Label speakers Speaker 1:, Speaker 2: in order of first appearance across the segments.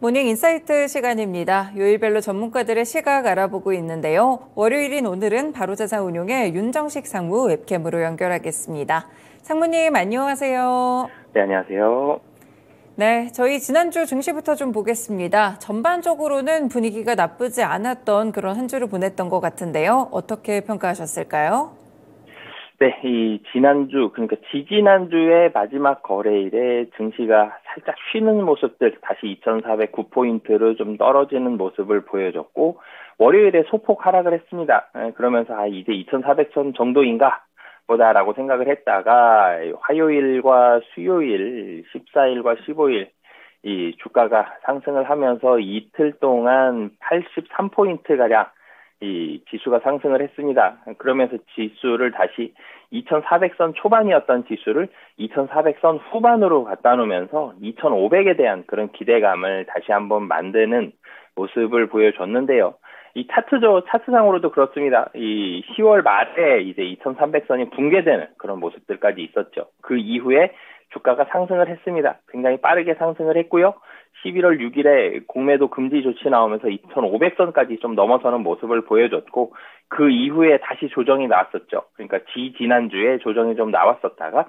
Speaker 1: 모닝 인사이트 시간입니다. 요일별로 전문가들의 시각 알아보고 있는데요. 월요일인 오늘은 바로자산운용의 윤정식 상무 웹캠으로 연결하겠습니다. 상무님 안녕하세요.
Speaker 2: 네, 안녕하세요.
Speaker 1: 네, 저희 지난주 증시부터 좀 보겠습니다. 전반적으로는 분위기가 나쁘지 않았던 그런 한 주를 보냈던 것 같은데요. 어떻게 평가하셨을까요?
Speaker 2: 네, 이 지난주, 그러니까 지지난주의 마지막 거래일에 증시가 살짝 쉬는 모습들, 다시 2,409포인트로 좀 떨어지는 모습을 보여줬고, 월요일에 소폭 하락을 했습니다. 그러면서 이제 2,400선 정도인가? 보다라고 생각을 했다가, 화요일과 수요일, 14일과 15일, 이 주가가 상승을 하면서 이틀 동안 83포인트가량 이 지수가 상승을 했습니다. 그러면서 지수를 다시 2,400선 초반이었던 지수를 2,400선 후반으로 갖다 놓으면서 2,500에 대한 그런 기대감을 다시 한번 만드는 모습을 보여줬는데요. 이 차트상으로도 그렇습니다. 이 10월 말에 이제 2,300선이 붕괴되는 그런 모습들까지 있었죠. 그 이후에 주가가 상승을 했습니다. 굉장히 빠르게 상승을 했고요. 11월 6일에 공매도 금지 조치 나오면서 2,500선까지 좀 넘어서는 모습을 보여줬고, 그 이후에 다시 조정이 나왔었죠. 그러니까 지난주에 조정이 좀 나왔었다가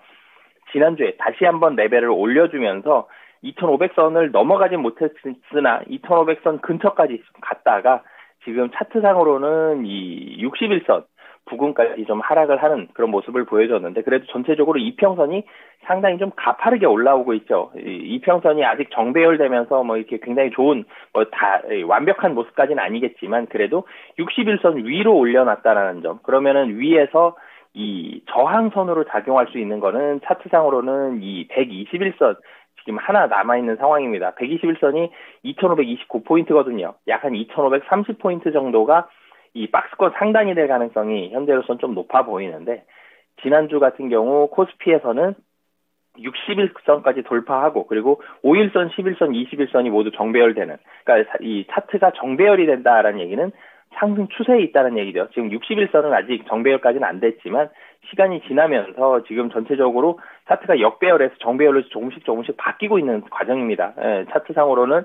Speaker 2: 지난주에 다시 한번 레벨을 올려주면서 2,500선을 넘어가진 못했으나 2,500선 근처까지 갔다가 지금 차트상으로는 이 61선 부근까지 좀 하락을 하는 그런 모습을 보여줬는데, 그래도 전체적으로 이평선이 상당히 좀 가파르게 올라오고 있죠. 이평선이 아직 정배열되면서 뭐 이렇게 굉장히 좋은 다 완벽한 모습까지는 아니겠지만, 그래도 61선 위로 올려놨다라는 점. 그러면은 위에서 이 저항선으로 작용할 수 있는 거는 차트상으로는 이 121선 지금 하나 남아있는 상황입니다. 121선이 2,529포인트거든요. 약 한 2,530포인트 정도가 이 박스권 상단이 될 가능성이 현재로서는 좀 높아 보이는데, 지난주 같은 경우 코스피에서는 61선까지 돌파하고, 그리고 5일선, 11선, 21선이 모두 정배열되는, 그러니까 이 차트가 정배열이 된다라는 얘기는 상승 추세에 있다는 얘기죠. 지금 61선은 아직 정배열까지는 안 됐지만 시간이 지나면서 지금 전체적으로 차트가 역배열에서 정배열로 조금씩 바뀌고 있는 과정입니다. 차트상으로는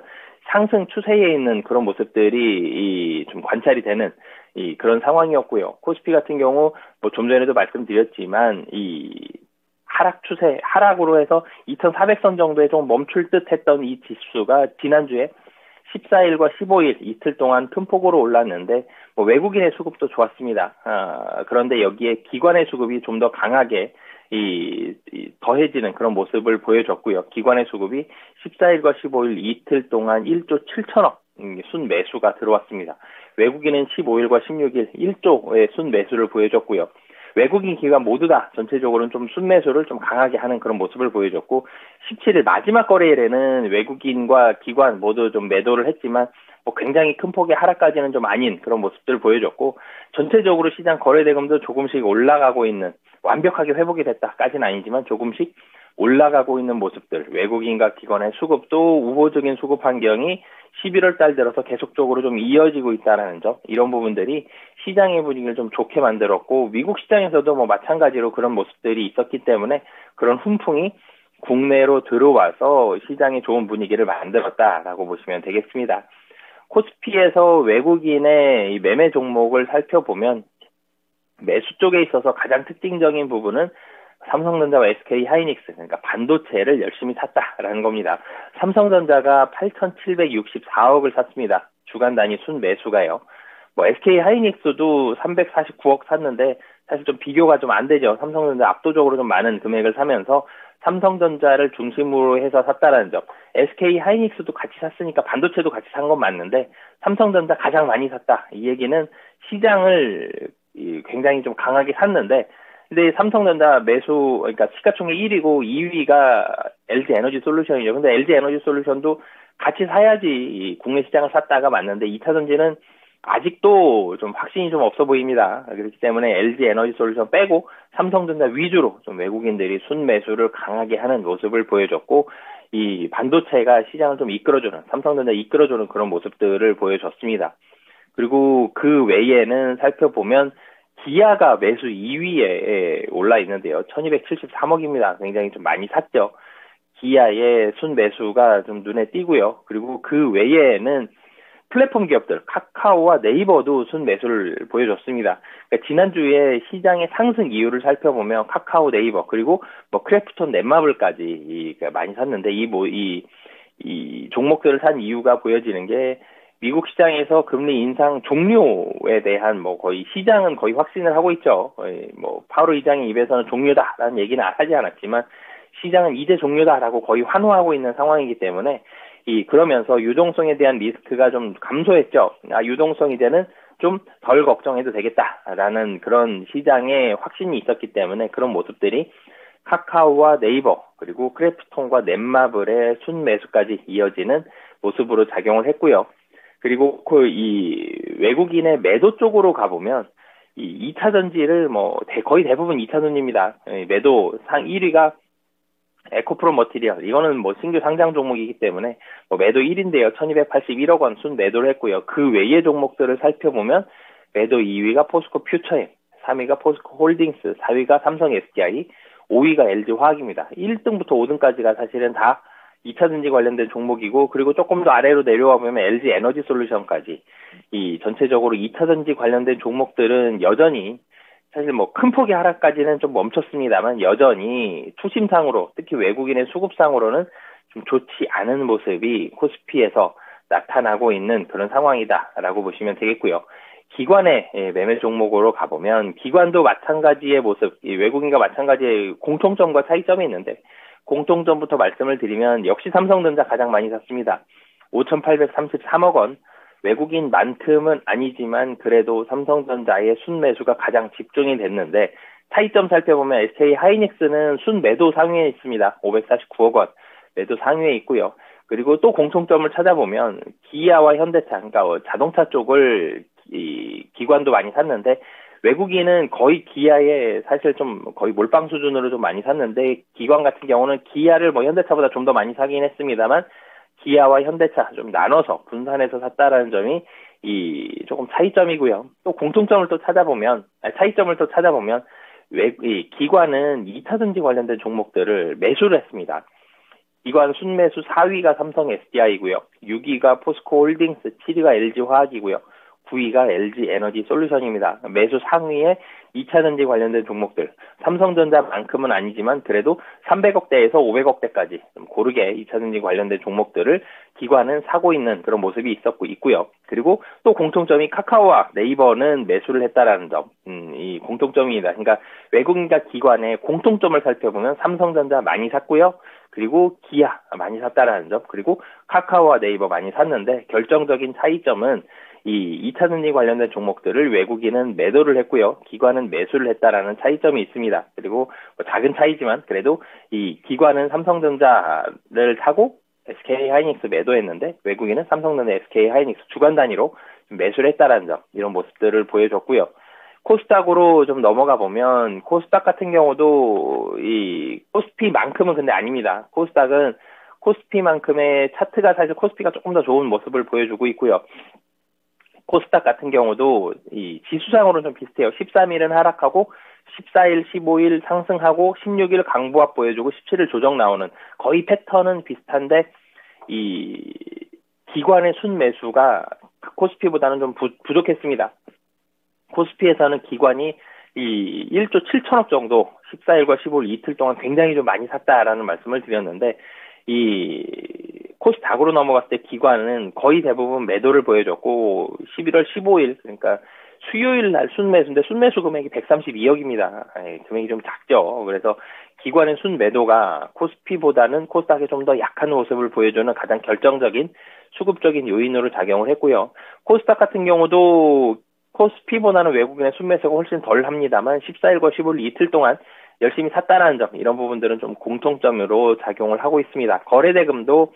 Speaker 2: 상승 추세에 있는 그런 모습들이 좀 관찰이 되는 그런 상황이었고요. 코스피 같은 경우 뭐 좀 전에도 말씀드렸지만 이 하락 추세, 하락으로 해서 2,400선 정도에 좀 멈출 듯 했던 이 지수가 지난주에 14일과 15일 이틀 동안 큰 폭으로 올랐는데, 뭐 외국인의 수급도 좋았습니다. 그런데 여기에 기관의 수급이 좀 더 강하게 더해지는 그런 모습을 보여줬고요. 기관의 수급이 14일과 15일 이틀 동안 1조 7천억 순매수가 들어왔습니다. 외국인은 15일과 16일 1조의 순매수를 보여줬고요. 외국인 기관 모두 다 전체적으로는 좀 순매수를 좀 강하게 하는 그런 모습을 보여줬고, 17일 마지막 거래일에는 외국인과 기관 모두 좀 매도를 했지만 뭐 굉장히 큰 폭의 하락까지는 좀 아닌 그런 모습들을 보여줬고, 전체적으로 시장 거래대금도 조금씩 올라가고 있는, 완벽하게 회복이 됐다까지는 아니지만 조금씩 올라가고 있는 모습들, 외국인과 기관의 수급도 우호적인 수급 환경이 11월 달 들어서 계속적으로 좀 이어지고 있다는 점, 이런 부분들이 시장의 분위기를 좀 좋게 만들었고, 미국 시장에서도 뭐 마찬가지로 그런 모습들이 있었기 때문에 그런 훈풍이 국내로 들어와서 시장에 좋은 분위기를 만들었다라고 보시면 되겠습니다. 코스피에서 외국인의 이 매매 종목을 살펴보면 매수 쪽에 있어서 가장 특징적인 부분은 삼성전자와 SK 하이닉스, 그러니까 반도체를 열심히 샀다라는 겁니다. 삼성전자가 8,764억을 샀습니다. 주간 단위 순매수가요. 뭐 SK 하이닉스도 349억 샀는데 사실 좀 비교가 좀 안 되죠. 삼성전자 압도적으로 좀 많은 금액을 사면서 삼성전자를 중심으로 해서 샀다라는 점. SK 하이닉스도 같이 샀으니까 반도체도 같이 산 건 맞는데 삼성전자 가장 많이 샀다. 이 얘기는 시장을 굉장히 좀 강하게 샀는데, 근데 삼성전자 매수, 그러니까 시가총액 1위고 2위가 LG 에너지 솔루션이죠. 근데 LG 에너지 솔루션도 같이 사야지 국내 시장을 샀다가 맞는데 2차 전지는 아직도 좀 확신이 좀 없어 보입니다. 그렇기 때문에 LG 에너지 솔루션 빼고 삼성전자 위주로 좀 외국인들이 순매수를 강하게 하는 모습을 보여줬고, 이 반도체가 시장을 좀 이끌어주는, 삼성전자 이끌어주는 그런 모습들을 보여줬습니다. 그리고 그 외에는 살펴보면 기아가 매수 2위에 올라 있는데요. 1273억입니다. 굉장히 좀 많이 샀죠. 기아의 순매수가 좀 눈에 띄고요. 그리고 그 외에는 플랫폼 기업들, 카카오와 네이버도 순매수를 보여줬습니다. 그러니까 지난주에 시장의 상승 이유를 살펴보면 카카오, 네이버, 그리고 뭐 크래프톤, 넷마블까지 많이 샀는데 이 종목들을 산 이유가 보여지는 게 미국 시장에서 금리 인상 종료에 대한 뭐 거의 시장은 거의 확신을 하고 있죠. 거의 뭐 파월 의장의 입에서는 종료다라는 얘기는 하지 않았지만 시장은 이제 종료다라고 거의 환호하고 있는 상황이기 때문에 그러면서 유동성에 대한 리스크가 좀 감소했죠. 유동성 이제는 좀 덜 걱정해도 되겠다라는 그런 시장의 확신이 있었기 때문에 그런 모습들이 카카오와 네이버 그리고 크래프톤과 넷마블의 순매수까지 이어지는 모습으로 작용을 했고요. 그리고 이 외국인의 매도 쪽으로 가보면 이 2차 전지를 거의 대부분 2차 전지입니다. 매도 상 1위가 에코프로 머티리얼, 이거는 뭐 신규 상장 종목이기 때문에 매도 1인데요. 1281억 원 순 매도를 했고요. 그 외의 종목들을 살펴보면 매도 2위가 포스코 퓨처엠, 3위가 포스코 홀딩스, 4위가 삼성 SDI, 5위가 LG화학입니다. 1등부터 5등까지가 사실은 다 2차 전지 관련된 종목이고, 그리고 조금 더 아래로 내려와 보면 LG 에너지 솔루션까지 이 전체적으로 2차 전지 관련된 종목들은 여전히 사실 큰 폭의 하락까지는 좀 멈췄습니다만 여전히 투심상으로 특히 외국인의 수급상으로는 좀 좋지 않은 모습이 코스피에서 나타나고 있는 그런 상황이다라고 보시면 되겠고요. 기관의 매매 종목으로 가보면 기관도 마찬가지의 모습, 외국인과 마찬가지의 공통점과 차이점이 있는데 공통점부터 말씀을 드리면 역시 삼성전자 가장 많이 샀습니다. 5,833억 원. 외국인만큼은 아니지만 그래도 삼성전자의 순매수가 가장 집중이 됐는데 차이점 살펴보면 SK 하이닉스는 순매도 상위에 있습니다. 549억 원 매도 상위에 있고요. 그리고 또 공통점을 찾아보면 기아와 현대차, 그러니까 자동차 쪽을 이 기관도 많이 샀는데 외국인은 거의 기아에 사실 좀 거의 몰빵 수준으로 좀 많이 샀는데 기관 같은 경우는 기아를 현대차보다 좀 더 많이 사긴 했습니다만 기아와 현대차 좀 나눠서 분산해서 샀다라는 점이 조금 차이점이고요. 또 공통점을 또 찾아보면 차이점을 또 찾아보면 기관은 2차 전지 관련된 종목들을 매수를 했습니다. 기관 순매수 4위가 삼성 SDI고요. 6위가 포스코 홀딩스, 7위가 LG화학이고요. 9위가 LG 에너지 솔루션입니다. 매수 상위에 2차 전지 관련된 종목들, 삼성전자만큼은 아니지만 그래도 300억대에서 500억대까지 좀 고르게 2차 전지 관련된 종목들을 기관은 사고 있는 그런 모습이 있고요. 그리고 또 공통점이 카카오와 네이버는 매수를 했다라는 점, 이 공통점입니다. 그러니까 외국인과 기관의 공통점을 살펴보면 삼성전자 많이 샀고요. 그리고 기아 많이 샀다라는 점, 그리고 카카오와 네이버 많이 샀는데 결정적인 차이점은 이 2차 전지 관련된 종목들을 외국인은 매도를 했고요. 기관은 매수를 했다라는 차이점이 있습니다. 그리고 작은 차이지만 그래도 이 기관은 삼성전자를 사고 SK 하이닉스 매도했는데 외국인은 삼성전자, SK 하이닉스 주간 단위로 매수를 했다라는 점, 이런 모습들을 보여줬고요. 코스닥으로 좀 넘어가 보면 코스닥 같은 경우도 이 코스피만큼은 근데 아닙니다. 코스닥은 코스피만큼의 차트가 사실 코스피가 조금 더 좋은 모습을 보여주고 있고요. 코스닥 같은 경우도 이 지수상으로는 좀 비슷해요. 13일은 하락하고 14일, 15일 상승하고 16일 강보합 보여주고 17일 조정 나오는 거의 패턴은 비슷한데 이 기관의 순매수가 코스피보다는 좀 부족했습니다. 코스피에서는 기관이 이 1조 7천억 정도 14일과 15일 이틀 동안 굉장히 좀 많이 샀다라는 말씀을 드렸는데 이 코스닥으로 넘어갔을 때 기관은 거의 대부분 매도를 보여줬고 11월 15일 그러니까 수요일 날 순매수인데 순매수 금액이 132억입니다. 금액이 좀 작죠. 그래서 기관의 순매도가 코스피보다는 코스닥에 좀 더 약한 모습을 보여주는 가장 결정적인 수급적인 요인으로 작용을 했고요. 코스닥 같은 경우도 코스피보다는 외국인의 순매수가 훨씬 덜 합니다만 14일과 15일 이틀 동안 열심히 샀다라는 점, 이런 부분들은 좀 공통점으로 작용을 하고 있습니다. 거래대금도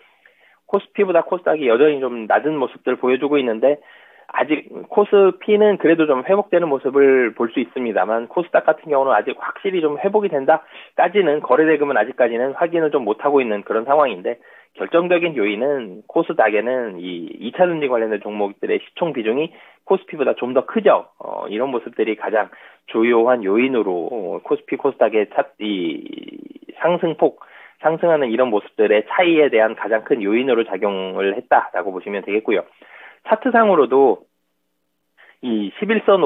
Speaker 2: 코스피보다 코스닥이 여전히 좀 낮은 모습들을 보여주고 있는데 아직 코스피는 그래도 좀 회복되는 모습을 볼 수 있습니다만 코스닥 같은 경우는 아직 확실히 좀 회복이 된다까지는 거래대금은 아직까지는 확인을 좀 못하고 있는 그런 상황인데 결정적인 요인은 코스닥에는 이 2차 전지 관련된 종목들의 시총 비중이 코스피보다 좀 더 크죠. 이런 모습들이 가장 주요한 요인으로 코스피 코스닥의 이 상승하는 이런 모습들의 차이에 대한 가장 큰 요인으로 작용을 했다라고 보시면 되겠고요. 차트상으로도 이 11선,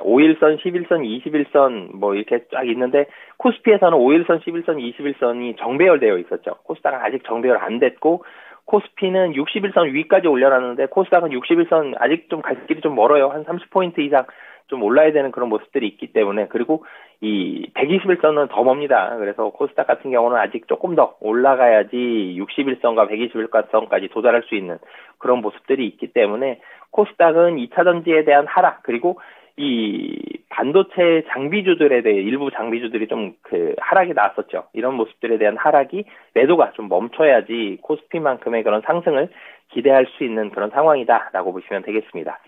Speaker 2: 5일선, 11선, 21선 뭐 이렇게 쫙 있는데 코스피에서는 5일선, 11선, 21선이 정배열되어 있었죠. 코스닥은 아직 정배열 안 됐고 코스피는 61선 위까지 올려놨는데 코스닥은 61선 아직 좀 갈 길이 좀 멀어요. 한 30포인트 이상 좀 올라야 되는 그런 모습들이 있기 때문에 그리고 이 121선은 더 멉니다. 그래서 코스닥 같은 경우는 아직 조금 더 올라가야지 61선과 121선까지 도달할 수 있는 그런 모습들이 있기 때문에 코스닥은 2차 전지에 대한 하락 그리고 이 반도체 장비주들에 대해 일부 장비주들이 좀 하락이 나왔었죠. 이런 모습들에 대한 하락이 매도가 좀 멈춰야지 코스피만큼의 그런 상승을 기대할 수 있는 그런 상황이다라고 보시면 되겠습니다.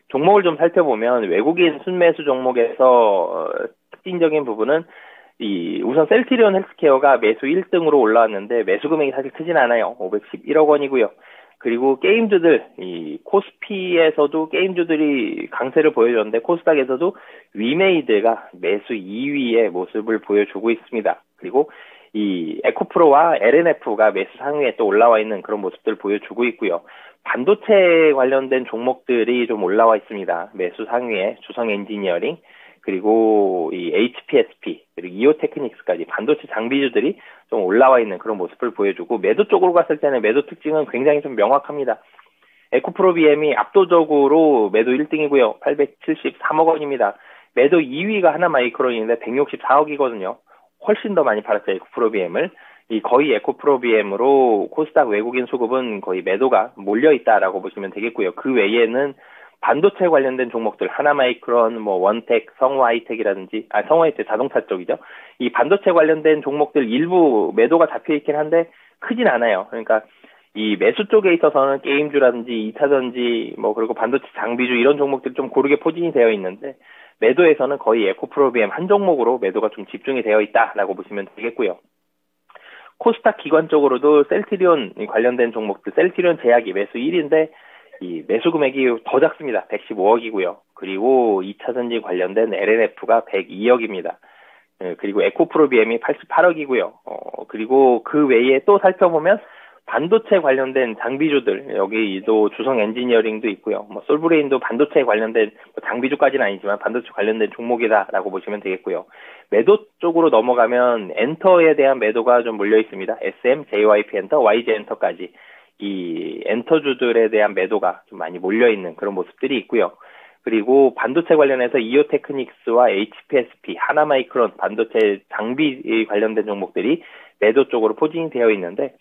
Speaker 2: 종목을 좀 살펴보면 외국인 순매수 종목에서 특징적인 부분은 우선 셀트리온 헬스케어가 매수 1등으로 올라왔는데 매수 금액이 사실 크진 않아요. 511억 원이고요. 그리고 게임주들, 이 코스피에서도 게임주들이 강세를 보여줬는데 코스닥에서도 위메이드가 매수 2위의 모습을 보여주고 있습니다. 그리고 이 에코프로와 LNF가 매수 상위에 또 올라와 있는 그런 모습들을 보여주고 있고요. 반도체 관련된 종목들이 좀 올라와 있습니다. 매수 상위에 주성 엔지니어링, 그리고 이 HPSP, 그리고 이오테크닉스까지 반도체 장비주들이 좀 올라와 있는 그런 모습을 보여주고 매도 쪽으로 갔을 때는 매도 특징은 굉장히 좀 명확합니다. 에코프로비엠이 압도적으로 매도 1등이고요. 873억 원입니다. 매도 2위가 하나마이크론인데 164억이거든요. 훨씬 더 많이 팔았죠, 에코프로비엠을. 거의 에코프로비엠으로 코스닥 외국인 수급은 거의 매도가 몰려있다라고 보시면 되겠고요. 그 외에는 반도체 관련된 종목들, 하나마이크론, 원텍, 성화하이텍이라든지, 성화하이텍 자동차 쪽이죠. 이 반도체 관련된 종목들 일부 매도가 잡혀있긴 한데 크진 않아요. 그러니까 이 매수 쪽에 있어서는 게임주라든지 2차전지, 그리고 반도체 장비주 이런 종목들이 좀 고르게 포진이 되어 있는데 매도에서는 거의 에코프로비엠 한 종목으로 매도가 좀 집중이 되어 있다라고 보시면 되겠고요. 코스닥 기관적으로도 셀트리온 관련된 종목들, 셀트리온 제약이 매수 1위인데 이 매수 금액이 더 작습니다. 115억이고요. 그리고 2차전지 관련된 LNF가 102억입니다. 그리고 에코프로비엠이 88억이고요. 그리고 그 외에 또 살펴보면 반도체 관련된 장비주들, 여기도 주성 엔지니어링도 있고요. 솔브레인도 반도체 관련된 장비주까지는 아니지만 반도체 관련된 종목이다라고 보시면 되겠고요. 매도 쪽으로 넘어가면 엔터에 대한 매도가 좀 몰려 있습니다. SM, JYP 엔터, YG 엔터까지 이 엔터주들에 대한 매도가 좀 많이 몰려 있는 그런 모습들이 있고요. 그리고 반도체 관련해서 이오테크닉스와 HPSP, 하나마이크론 반도체 장비 관련된 종목들이 매도 쪽으로 포진이 되어 있는데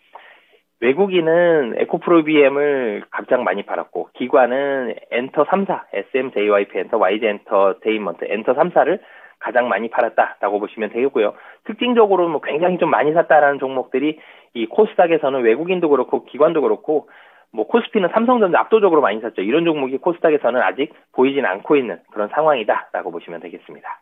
Speaker 2: 외국인은 에코프로비엠을 가장 많이 팔았고 기관은 엔터 3사, SM, JYP 엔터, YG 엔터테인먼트, 엔터 3사를 가장 많이 팔았다라고 보시면 되겠고요. 특징적으로 굉장히 좀 많이 샀다라는 종목들이 이 코스닥에서는 외국인도 그렇고 기관도 그렇고 코스피는 삼성전자 압도적으로 많이 샀죠. 이런 종목이 코스닥에서는 아직 보이진 않고 있는 그런 상황이다라고 보시면 되겠습니다.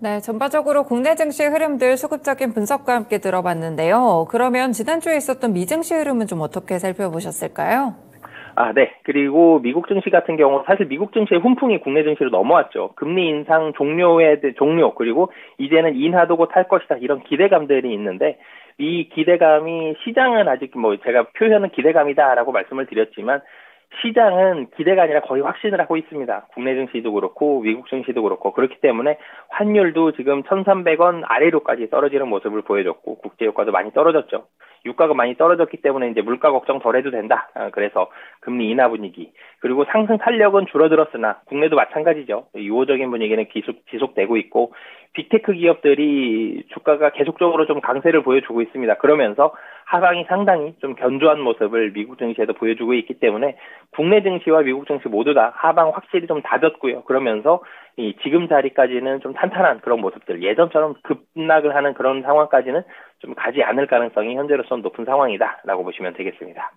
Speaker 1: 네, 전반적으로 국내 증시 흐름들 수급적인 분석과 함께 들어봤는데요. 그러면 지난주에 있었던 미증시 흐름은 좀 어떻게 살펴보셨을까요?
Speaker 2: 네. 그리고 미국 증시 같은 경우 사실 미국 증시의 훈풍이 국내 증시로 넘어왔죠. 금리 인상 종료, 그리고 이제는 인하도 곧 할 것이다. 이런 기대감들이 있는데 이 기대감이 시장은 아직 제가 표현은 기대감이다라고 말씀을 드렸지만 시장은 기대가 아니라 거의 확신을 하고 있습니다. 국내 증시도 그렇고 미국 증시도 그렇고 그렇기 때문에 환율도 지금 1,300원 아래로까지 떨어지는 모습을 보여줬고 국제유가도 많이 떨어졌죠. 유가가 많이 떨어졌기 때문에 이제 물가 걱정 덜 해도 된다. 그래서 금리 인하 분위기 그리고 상승 탄력은 줄어들었으나 국내도 마찬가지죠. 유호적인 분위기는 지속되고 있고 빅테크 기업들이 주가가 계속적으로 좀 강세를 보여주고 있습니다. 그러면서 하방이 상당히 좀 견조한 모습을 미국 증시에도 보여주고 있기 때문에 국내 증시와 미국 증시 모두 다 하방 확실히 좀 다졌고요. 그러면서 이 지금 자리까지는 좀 탄탄한 그런 모습들, 예전처럼 급락을 하는 그런 상황까지는 좀 가지 않을 가능성이 현재로서는 높은 상황이다라고 보시면 되겠습니다.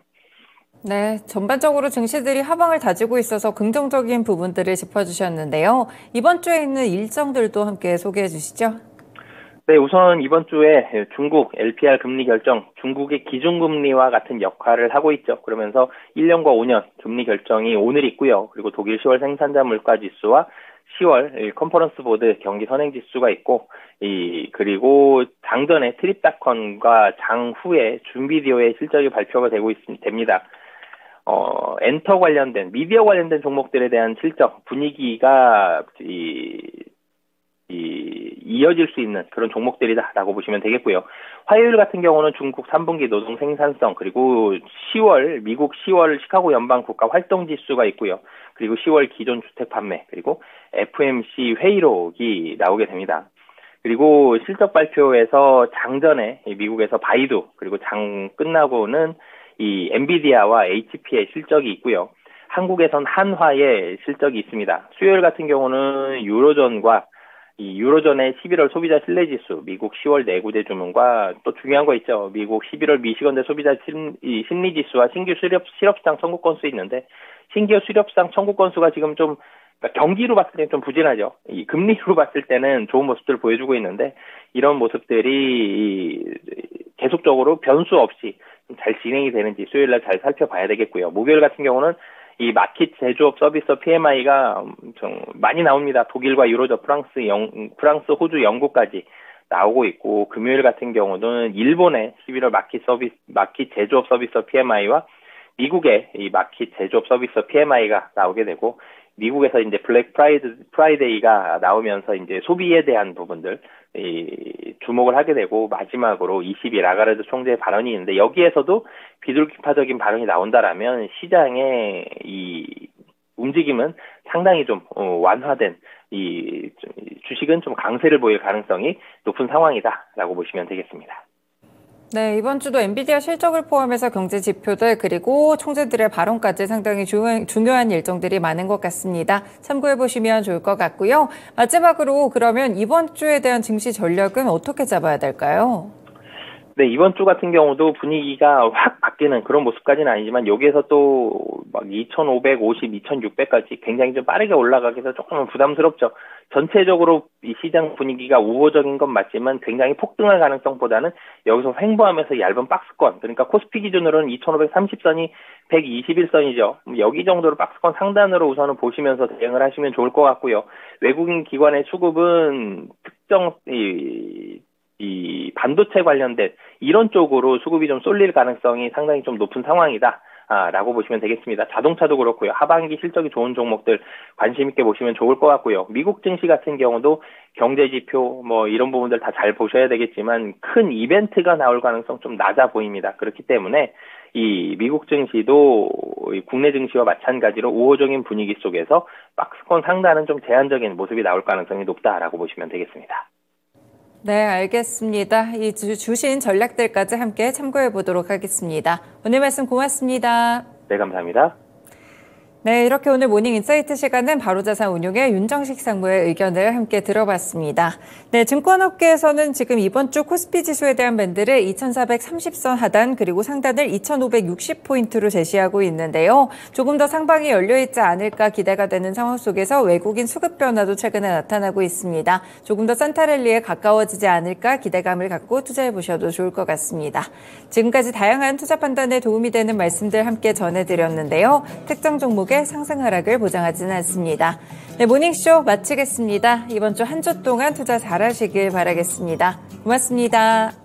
Speaker 1: 네, 전반적으로 증시들이 하방을 다지고 있어서 긍정적인 부분들을 짚어주셨는데요. 이번 주에 있는 일정들도 함께 소개해 주시죠.
Speaker 2: 네, 우선 이번 주에 중국 LPR 금리 결정, 중국의 기준금리와 같은 역할을 하고 있죠. 그러면서 1년과 5년 금리 결정이 오늘 있고요. 그리고 독일 10월 생산자 물가 지수와 10월 컨퍼런스 보드 경기 선행 지수가 있고, 그리고 장전에 트립닷컴과 장후에 준비디오의 실적이 발표가 됩니다. 엔터 관련된, 미디어 관련된 종목들에 대한 실적, 분위기가 이어질 수 있는 그런 종목들이다라고 보시면 되겠고요. 화요일 같은 경우는 중국 3분기 노동 생산성, 그리고 미국 10월 시카고 연방 국가 활동 지수가 있고요. 그리고 10월 기존 주택 판매, 그리고 FMC 회의록이 나오게 됩니다. 그리고 실적 발표에서 장전에 미국에서 바이두, 그리고 장 끝나고는 이 엔비디아와 HP의 실적이 있고요. 한국에선 한화의 실적이 있습니다. 수요일 같은 경우는 유로존의 11월 소비자 신뢰지수, 미국 10월 내구재 주문과 또 중요한 거 있죠. 미국 11월 미시건대 소비자 심리지수와 신규 실업시장 청구 건수 있는데, 신규 실업시장 청구 건수가 지금 좀, 그러니까 경기로 봤을 때는 좀 부진하죠. 이 금리로 봤을 때는 좋은 모습들을 보여주고 있는데, 이런 모습들이 계속적으로 변수 없이 잘 진행이 되는지 수요일날 잘 살펴봐야 되겠고요. 목요일 같은 경우는 이 마켓 제조업 서비스 PMI가 좀 많이 나옵니다. 독일과 유로존, 프랑스, 호주, 영국까지 나오고 있고, 금요일 같은 경우는 일본의 11월 마켓 제조업 서비스 PMI와 미국의 이 마켓 제조업 서비스 PMI가 나오게 되고, 미국에서 이제 블랙 프라이데이가 나오면서 이제 소비에 대한 부분들 주목을 하게 되고, 마지막으로 22 라가르드 총재의 발언이 있는데, 여기에서도 비둘기파적인 발언이 나온다라면 시장의 이 움직임은 상당히 좀 완화된, 이 주식은 좀 강세를 보일 가능성이 높은 상황이다라고 보시면 되겠습니다.
Speaker 1: 네, 이번 주도 엔비디아 실적을 포함해서 경제 지표들, 그리고 총재들의 발언까지 상당히 중요한 일정들이 많은 것 같습니다. 참고해 보시면 좋을 것 같고요. 마지막으로 그러면 이번 주에 대한 증시 전략은 어떻게 잡아야 될까요?
Speaker 2: 네, 이번 주 같은 경우도 분위기가 확 바뀌는 그런 모습까지는 아니지만, 여기에서 또 막 2,550, 2,600까지 굉장히 좀 빠르게 올라가기 위해서 조금은 부담스럽죠. 전체적으로 이 시장 분위기가 우호적인 건 맞지만, 굉장히 폭등할 가능성보다는 여기서 횡보하면서 얇은 박스권, 그러니까 코스피 기준으로는 2,530선이 121선이죠. 여기 정도로 박스권 상단으로 우선은 보시면서 대응을 하시면 좋을 것 같고요. 외국인 기관의 수급은 특정 이 반도체 관련된 이런 쪽으로 수급이 좀 쏠릴 가능성이 상당히 좀 높은 상황이다. 라고 보시면 되겠습니다. 자동차도 그렇고요. 하반기 실적이 좋은 종목들 관심 있게 보시면 좋을 것 같고요. 미국 증시 같은 경우도 경제 지표 이런 부분들 다 잘 보셔야 되겠지만, 큰 이벤트가 나올 가능성 좀 낮아 보입니다. 그렇기 때문에 이 미국 증시도 국내 증시와 마찬가지로 우호적인 분위기 속에서 박스권 상단은 좀 제한적인 모습이 나올 가능성이 높다라고 보시면 되겠습니다.
Speaker 1: 네, 알겠습니다. 이 주신 전략들까지 함께 참고해 보도록 하겠습니다. 오늘 말씀 고맙습니다.
Speaker 2: 네, 감사합니다.
Speaker 1: 네, 이렇게 오늘 모닝 인사이트 시간은 바로자산 운용의 윤정식 상무의 의견을 함께 들어봤습니다. 네, 증권업계에서는 지금 이번 주 코스피 지수에 대한 밴드를 2,430선 하단, 그리고 상단을 2,560포인트로 제시하고 있는데요. 조금 더 상방이 열려있지 않을까 기대가 되는 상황 속에서 외국인 수급 변화도 최근에 나타나고 있습니다. 조금 더 산타랠리에 가까워지지 않을까 기대감을 갖고 투자해 보셔도 좋을 것 같습니다. 지금까지 다양한 투자 판단에 도움이 되는 말씀들 함께 전해드렸는데요. 특정 종목의 상승 하락을 보장하지는 않습니다. 네, 모닝쇼 마치겠습니다. 이번 주 한 주 동안 투자 잘하시길 바라겠습니다. 고맙습니다.